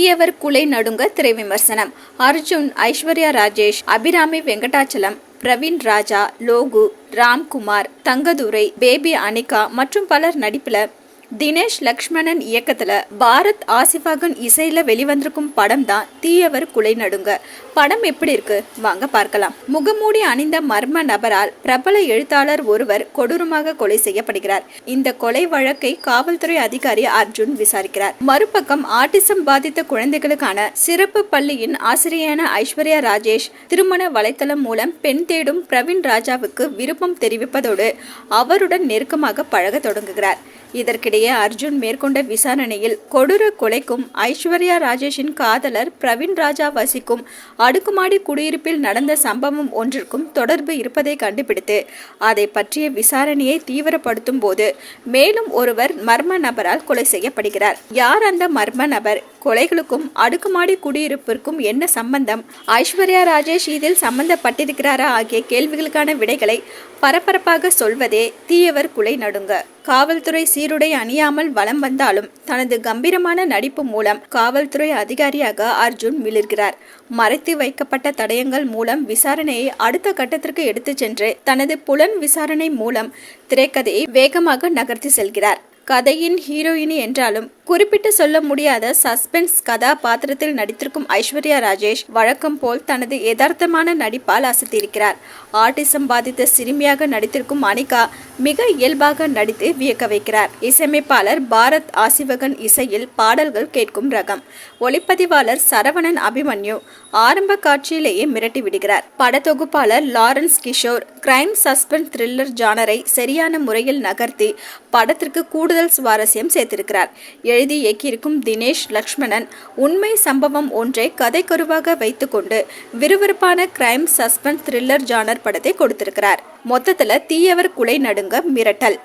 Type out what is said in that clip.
தீயவர் குலை நடுங்க திரை விமர்சனம். அர்ஜுன், ஐஸ்வர்யா ராஜேஷ், அபிராமி வெங்கடாச்சலம், பிரவீன் ராஜா, லோகு, ராம்குமார், தங்கதுரை, பேபி அனிகா மற்றும் பலர் நடிப்புல தினேஷ் லக்ஷ்மணன் இயக்கத்துல பாரத் ஆசிஃபாகன் இசையில வெளிவந்திருக்கும் படம் தான் தீயவர் குலை நடுங்க. படம் எப்படி இருக்கு வாங்க பார்க்கலாம். முகமூடி அணிந்த மர்ம நபரால் பிரபல எழுத்தாளர் ஒருவர் கொடூரமாக கொலை செய்யப்படுகிறார். இந்த கொலை வழக்கை காவல்துறை அதிகாரி அர்ஜுன் விசாரிக்கிறார். மறுபக்கம் ஆட்டிசம் பாதித்த குழந்தைகளுக்கான சிறப்பு பள்ளியின் ஆசிரியரான ஐஸ்வர்யா ராஜேஷ் திருமண வலைத்தளம் மூலம் பெண் தேடும் பிரவீன் ராஜாவுக்கு விருப்பம் தெரிவிப்பதோடு அவருடன் நெருக்கமாக பழக தொடங்குகிறார். இதற்கிடையே அர்ஜுன் மேற்கொண்ட விசாரணையில் கொடூர கொலைக்கும் ஐஸ்வர்யா ராஜேஷின் காதலர் பிரவீன் ராஜா வசிக்கும் அடுக்குமாடி குடியிருப்பில் நடந்த சம்பவம் ஒன்றிற்கும் தொடர்பு இருப்பதை கண்டுபிடித்து அதை பற்றிய விசாரணையை தீவிரப்படுத்தும் போது மேலும் ஒருவர் மர்ம நபரால் கொலை செய்யப்படுகிறார். யார் அந்த மர்ம நபர்? கொலைகளுக்கும் அடுக்குமாடி குடியிருப்பிற்கும் என்ன சம்பந்தம்? ஐஸ்வர்யா ராஜேஷ் இதில் சம்பந்தப்பட்டிருக்கிறாரா ஆகிய கேள்விகளுக்கான விடைகளை பரபரப்பாக சொல்வதே தீயவர் குலை நடுங்க. காவல்துறை சீருடை அணியாமல் வலம் வந்தாலும் தனது கம்பீரமான நடிப்பு மூலம் காவல்துறை அதிகாரியாக அர்ஜுன் மிளிர்கிறார். மறைத்து வைக்கப்பட்ட தடயங்கள் மூலம் விசாரணையை அடுத்த கட்டத்திற்கு எடுத்து சென்று தனது புலன் விசாரணை மூலம் திரைக்கதையை வேகமாக நகர்த்தி செல்கிறார். கதையின் ஹீரோயினி என்றாலும் குறிப்பிட்டு சொல்ல முடியாத சஸ்பென்ஸ் கதாபாத்திரத்தில் நடித்திருக்கும் ஐஸ்வர்யா ராஜேஷ் வழக்கம் போல் தனது யதார்த்தமான நடிப்பால் அசத்தியிருக்கிறார். ஆட்டிசம் பாதித்த சிறுமியாக நடித்திருக்கும் அனிகா மிக இயல்பாக நடித்து வியக்க வைக்கிறார். இசையமைப்பாளர் பாரத் ஆசிவகன் இசையில் பாடல்கள் கேட்கும் ரகம். ஒளிப்பதிவாளர் சரவணன் அபிமன்யு ஆரம்ப காட்சியிலேயே மிரட்டி விடுகிறார். படத்தொகுப்பாளர் Lawrence Kishore crime suspense thriller ஜானரை சரியான முறையில் நகர்த்தி படத்திற்கு கூடுதல் சுவாரஸ்யம் சேர்த்திருக்கிறார். எழுதி இயக்கியிருக்கும் தினேஷ் லக்ஷ்மணன் உண்மை சம்பவம் ஒன்றை கதைக்கருவாக வைத்துக்கொண்டு விறுவிறுப்பான கிரைம் சஸ்பென்ஸ் த்ரில்லர் ஜானர் படத்தை கொடுத்திருக்கிறார். மொத்தத்துல தீயவர் குலை நடுங்க மிரட்டல்.